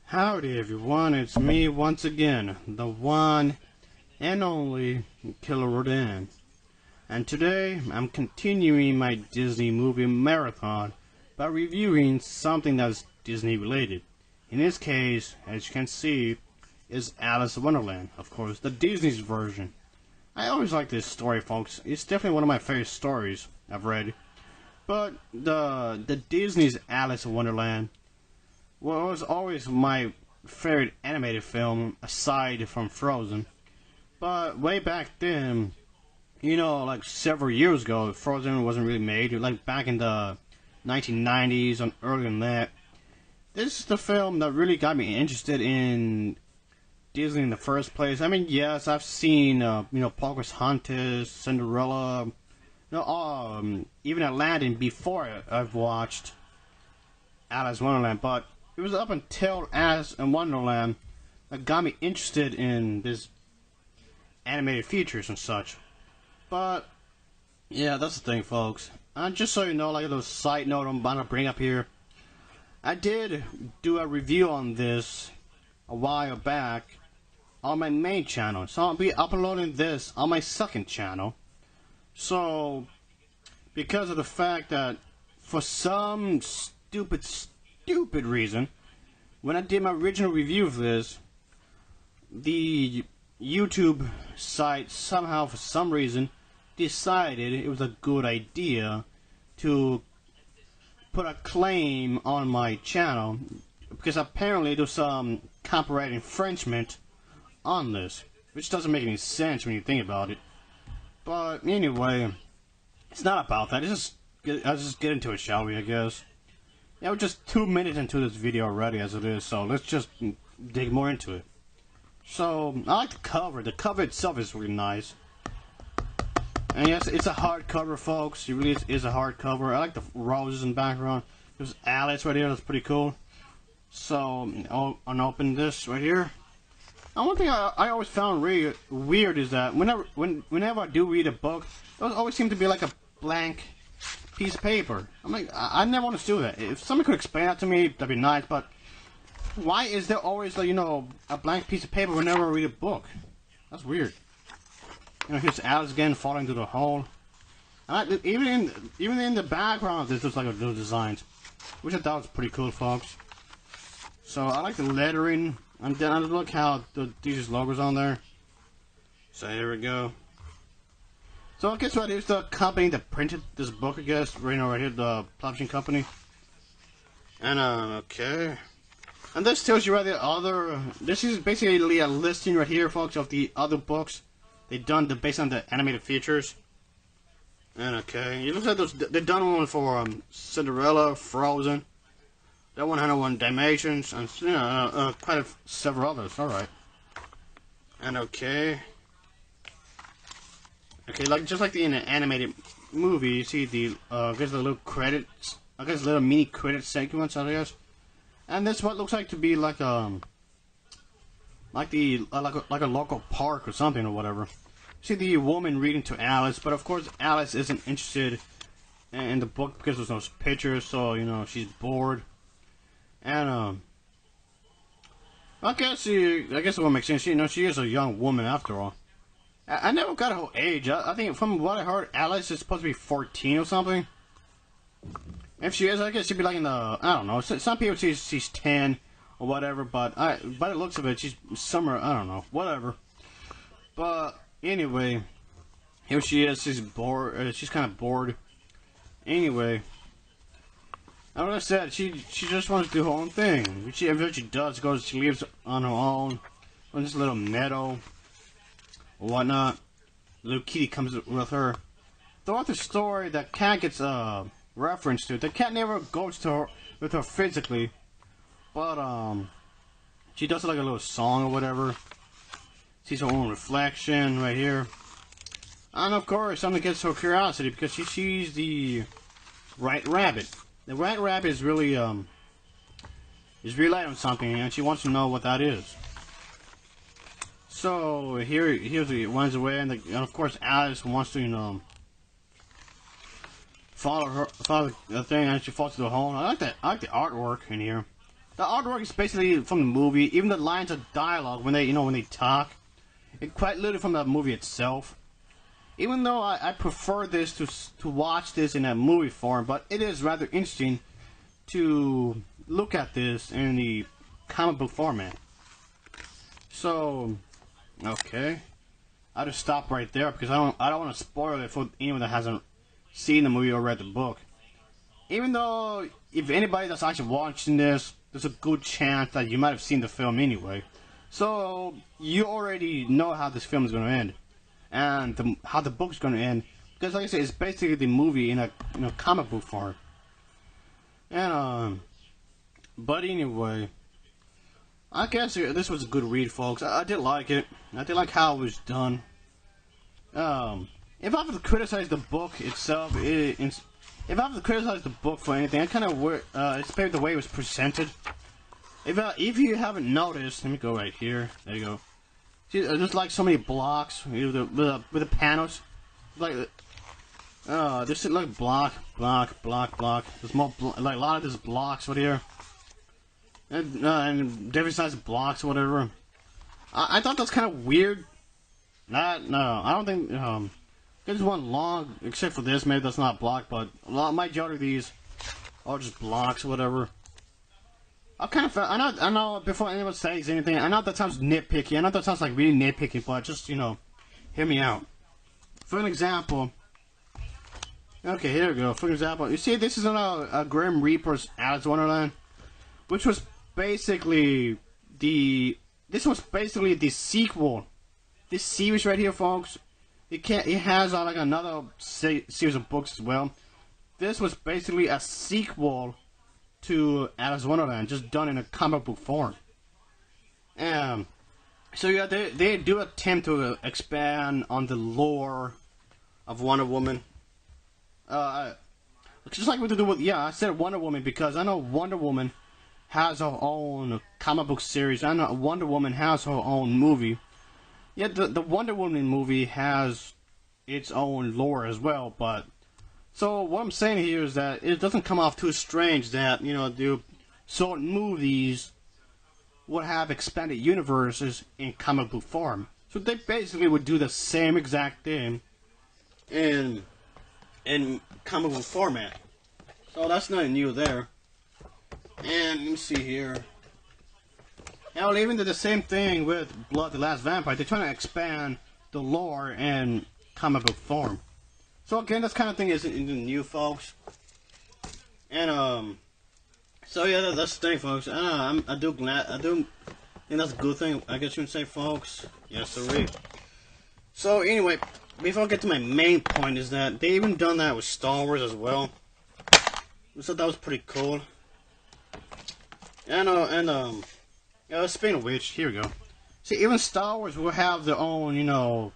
Howdy everyone, it's me once again, the one and only Killer Rodan. And today I'm continuing my Disney movie marathon by reviewing something that's Disney related. In this case, as you can see, is Alice in Wonderland, of course, the Disney's version. I always like this story, folks. It's definitely one of my favorite stories I've read. But the Disney's Alice in Wonderland, well, it was always my favorite animated film, aside from Frozen. But way back then, like several years ago, Frozen wasn't really made. Like back in the 1990s and earlier than that. This is the film that really got me interested in Disney in the first place. I mean, yes, I've seen, Pocahontas, Cinderella, even Aladdin before I've watched Alice in Wonderland, but it was up until Alice in Wonderland that got me interested in this animated features and such. But yeah, that's the thing, folks. And just so you know, like a little side note I'm about to bring up here, I did do a review on this a while back on my main channel, so I'll be uploading this on my second channel. So because of the fact that for some stupid reason, when I did my original review of this, the YouTube site somehow, for some reason, decided it was a good idea to put a claim on my channel, because apparently there's some copyright infringement on this, which doesn't make any sense when you think about it. But anyway, it's not about that. Let's just get into it, shall we, I guess. Yeah, we're just 2 minutes into this video already as it is, so let's just dig more into it. So, I like the cover. The cover itself is really nice. And yes, it's a hardcover, folks. It really is a hardcover. I like the roses in the background. There's Alice right here. That's pretty cool. So, I'll unopen this right here. And one thing I always found really weird is that whenever I do read a book, there always seems to be like a blank piece of paper. I'm like, I never understood that. If someone could explain that to me, that'd be nice. But why is there always, like, a blank piece of paper whenever I read a book? That's weird. Here's Alice again falling through the hole. And even in the background, there's just like little designs, which I thought was pretty cool, folks. So I like the lettering, and then I look how these logos on there. So here we go. So I guess what is the company that printed this book, I guess, right here, the publishing company. And okay. And this tells you right the other, this is basically a listing right here, folks, of the other books they done based on the animated features. And okay, it looks like they done one for Cinderella, Frozen, that 101 Dalmatians, and quite several others. All right. And okay. Okay, just like in an animated movie, you see the I guess the little credits, I guess little mini credit sequence, I guess. And this what looks like to be like a local park or something or whatever. See the woman reading to Alice, but of course Alice isn't interested in the book because there's no pictures, so she's bored. And I guess it will make sense. She is a young woman after all. I never got her age. I think from what I heard, Alice is supposed to be 14 or something. If she is, I guess she'd be like in the, I don't know. Some people say she's 10 or whatever, but by the looks of it, she's somewhere, I don't know, whatever. But anyway, here she is. She's bored. She's kind of bored. Anyway, like I said, she just wants to do her own thing. Everything she does, she lives on her own on this little meadow or whatnot. Little kitty comes with her. Throughout the story, the cat gets reference to. The cat never goes to her with her physically, but she does like a little song or whatever. Sees her own reflection right here, and of course something gets her curiosity because she sees the White Rabbit. The White Rabbit is really on something, and she wants to know what that is. So here's it runs away, and of course Alice wants to follow the thing, and she falls to the hole. I like the artwork in here. The artwork is basically from the movie. Even the lines of dialogue when they, when they talk, it's quite literally from the movie itself. Even though I prefer this to watch this in a movie form, but it is rather interesting to look at this in the comic book format. So, okay, I'll just stop right there because I don't want to spoil it for anyone that hasn't seen the movie or read the book. Even though if anybody that's actually watching this, there's a good chance that you might have seen the film anyway. So you already know how this film is going to end, and how the book's going to end, because like I said, it's basically the movie in a comic book form. And but anyway, I guess this was a good read, folks. I did like it. I did like how it was done. If I have to criticize the book itself, if I have to criticize the book for anything, I kind of it's maybe the way it was presented. If you haven't noticed, let me go right here. There you go. See, there's like so many blocks with the panels. Like, there's like block. There's more like a lot of these blocks right here, and different size of blocks, or whatever. I thought that's kind of weird. No, I don't think. There's one long, except for this. Maybe that's not a block, but majority of these are just blocks, or whatever. I know, before anyone says anything, I know that sounds nitpicky, I know that sounds like really nitpicky, but just, hear me out. For an example, okay, here we go. For example, you see, this is a Grim Reaper's Alice in Wonderland, which was basically this was basically the sequel. This series right here, folks, it has like another series of books as well. This was basically a sequel to Alice in Wonderland, just done in a comic book form. So yeah, they do attempt to expand on the lore of Wonder Woman. Just like what they do with, I said Wonder Woman because I know Wonder Woman has her own comic book series. I know Wonder Woman has her own movie. Yeah, the Wonder Woman movie has its own lore as well, but so what I'm saying here is that it doesn't come off too strange that, the certain movies would have expanded universes in comic book form. So they basically would do the same exact thing in comic book format. So that's nothing new there. And let me see here. Hell, they even did the same thing with Blood the Last Vampire. They're trying to expand the lore in comic book form. So again, this kind of thing isn't new, folks. And so yeah, that's the thing, folks. I do think that's a good thing, I guess you would say, folks. Yes, sir. So anyway, before I get to my main point, is that they even done that with Star Wars as well. So that was pretty cool. Speaking of which, here we go. See, even Star Wars will have their own,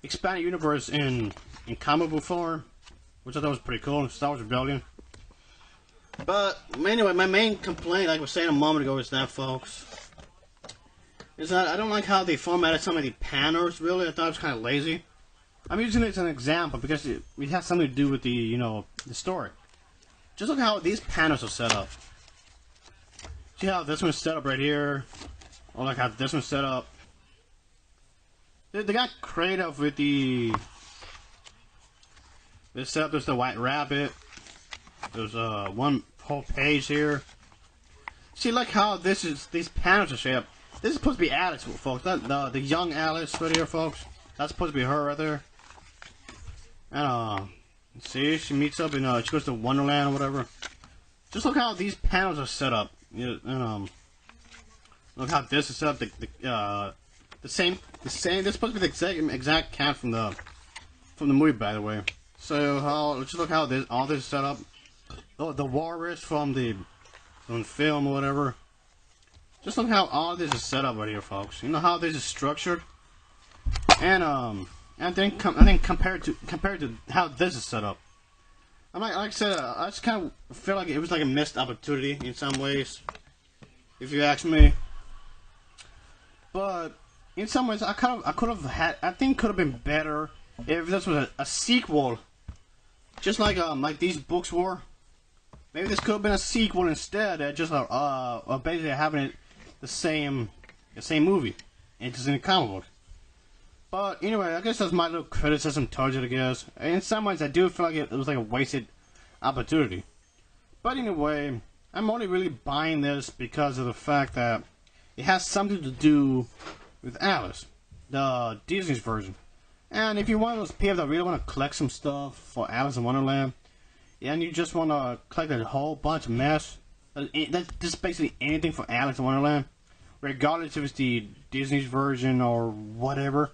expanded universe in comic book form, which I thought was pretty cool. Star Wars Rebellion. But anyway, my main complaint, like I was saying a moment ago, is that, folks, is that I don't like how they formatted some of the panels. Really, I thought it was kind of lazy. I'm using it as an example because it has something to do with the the story. Just look how these panels are set up. See how this one's set up right here, or like how this one's set up. They got creative with the setup. There's the White Rabbit. There's one whole page here. See, like how these panels are shaped. This is supposed to be Alice, folks. The young Alice right here, folks. That's supposed to be her right there. And see, she meets up and she goes to Wonderland or whatever. Just look how these panels are set up. And look how this is set up. The same. This is supposed to be the exact count from the movie, by the way. So just look how all this is set up. Oh, the walrus from the film or whatever. Just look how all this is set up right here, folks. You know how this is structured, and I think compared to how this is set up, like I said, I just kind of feel like it was like a missed opportunity in some ways, if you ask me. But in some ways, I think could have been better if this was a sequel, just like these books were. Maybe this could have been a sequel instead, just basically having it the same movie, and just in a comic book. But anyway, I guess that's my little criticism towards it. I guess in some ways I do feel like it was like a wasted opportunity. But anyway, I'm only really buying this because of the fact that it has something to do with Alice, the Disney's version. And if you're one of those people that really want to collect some stuff for Alice in Wonderland, and you just want to collect a whole bunch of mess, that's just basically anything for Alice in Wonderland, regardless if it's the Disney's version or whatever,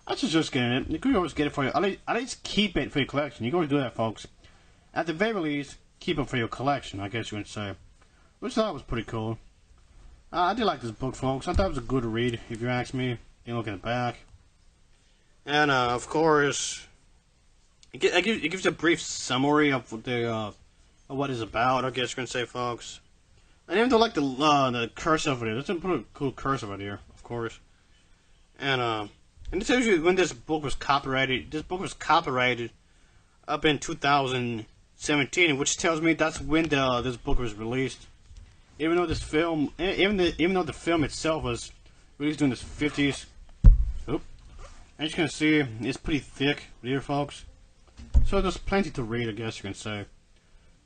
I suggest getting it. You could always get it for you. At least keep it for your collection. You can always do that, folks. At the very least, keep it for your collection, I guess you would say. Which I thought was pretty cool. I did like this book, folks. I thought it was a good read, if you ask me. You look at the back. And, of course, it gives you a brief summary of what it's about, I guess you can say, folks. I even do like the cursive over there. There's a pretty cool cursive right here, of course. And it tells you when this book was copyrighted. This book was copyrighted up in 2017, which tells me that's when this book was released. Even though this film, even though the film itself was released in the 50s. Oop. As you can see, it's pretty thick here, folks. So there's plenty to read, I guess you can say.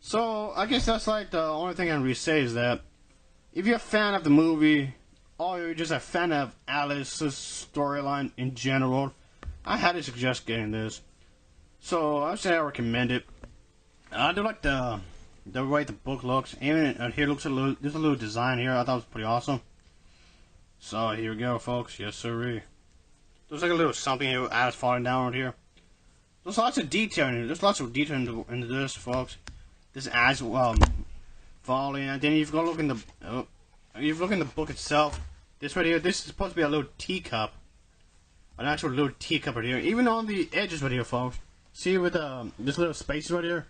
So I guess that's like the only thing I can really say is that if you're a fan of the movie, or you're just a fan of Alice's storyline in general, I highly suggest getting this. So I would say I recommend it. I do like the way the book looks. Even here looks there's a little design here. I thought it was pretty awesome. So here we go, folks. Yes, sir. There's like a little something here with Alice falling down right here. There's lots of detail in it. There's lots of detail into this, folks. This Alice falling, and then you've got to look in the you've look in the book itself. This right here, this is supposed to be a little teacup, an actual little teacup right here. Even on the edges right here, folks. See with this little space right here.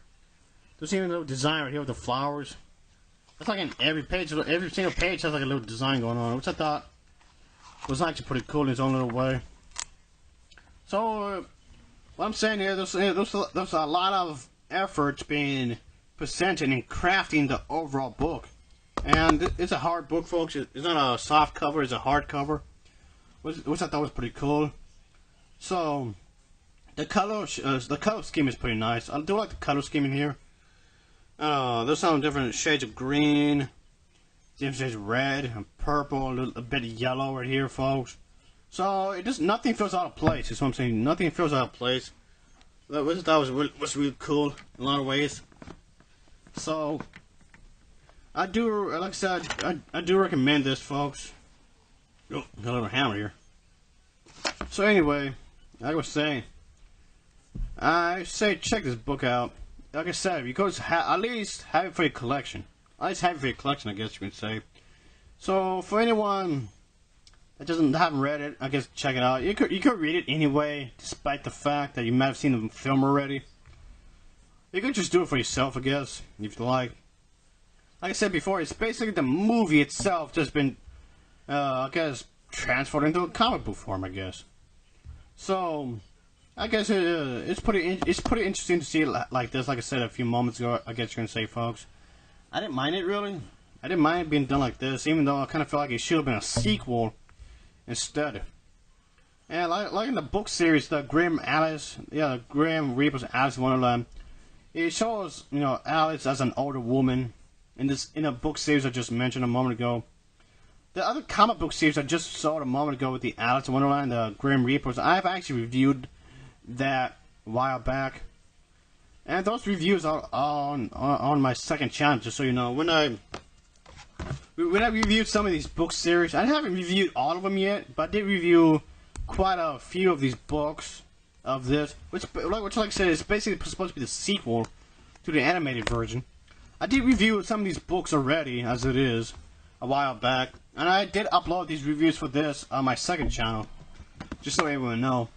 There's even a little design right here with the flowers. That's like in every page. Every single page has like a little design going on, which I thought was actually pretty cool in its own little way. So what I'm saying here, there's a lot of efforts being presented in crafting the overall book. And it's a hard book, folks. It's not a soft cover, it's a hard cover, which I thought was pretty cool. So the color scheme is pretty nice. I do like the color scheme in here. There's some different shades of green, different shades of red and purple, a bit of yellow right here, folks. So nothing feels out of place. Is what I'm saying. Nothing feels out of place. That was really cool in a lot of ways. So I do, like I said, I do recommend this, folks. Oh, got a little hammer here. So anyway, like I was saying, I say check this book out. Like I said, because at least have it for your collection. At least have it for your collection, I guess you can say. So for anyone that haven't read it, I guess check it out. You could read it anyway, despite the fact that you might have seen the film already. You could just do it for yourself, I guess, if you like. Like I said before, it's basically the movie itself just been, I guess, transferred into a comic book form, I guess. So I guess it's pretty interesting to see it like this. Like I said a few moments ago, I guess you can say, folks. I didn't mind it really. I didn't mind it being done like this, even though I kind of felt like it should have been a sequel instead. And like in the book series, the Grim Reaper's Alice in Wonderland, it shows Alice as an older woman. In a book series I just mentioned a moment ago. The other comic book series I just saw a moment ago with the Alice in Wonderland, the Grim Reapers, I've actually reviewed that a while back. And those reviews are on my second channel, just so you know. When I reviewed some of these book series, I haven't reviewed all of them yet, but I did review quite a few of these books of this, which like I said, is basically supposed to be the sequel to the animated version. I did review some of these books already, as it is, a while back, and I did upload these reviews for this on my second channel, just so everyone know.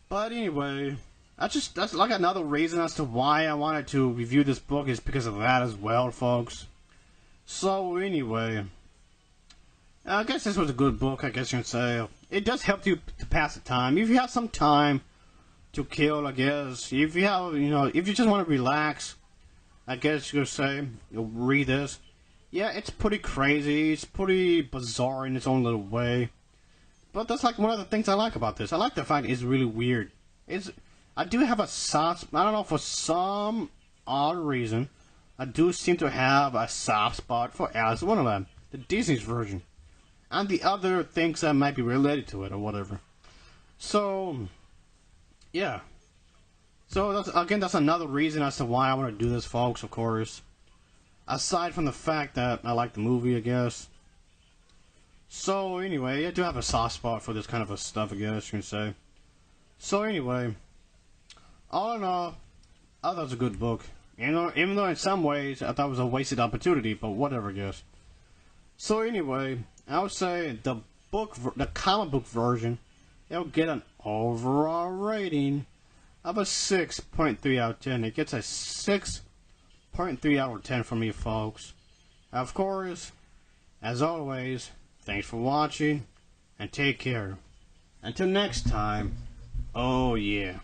But anyway, that's like another reason as to why I wanted to review this book, is because of that as well, folks. So anyway, I guess this was a good book, I guess you can say. It does help you to pass the time. If you have some time to kill, I guess. If you have, if you just want to relax, I guess you could say, you'll read this. Yeah, it's pretty crazy, it's pretty bizarre in its own little way. But that's like one of the things I like about this. I like the fact it's really weird. I do have a soft, I don't know, for some odd reason, I do seem to have a soft spot for Alice in Wonderland, the Disney's version, and the other things that might be related to it or whatever. So, yeah. So that's another reason as to why I want to do this, folks. Of course, aside from the fact that I like the movie, I guess. So anyway, I do have a soft spot for this kind of a stuff, I guess you can say. So anyway, all in all, I thought it was a good book. You know, even though in some ways I thought it was a wasted opportunity, but whatever, I guess. So anyway, I would say the comic book version, it'll get an overall rating of a 6.3 out of 10. It gets a 6.3 out of 10 from me, folks. Of course, as always, thanks for watching, and take care. Until next time, oh yeah.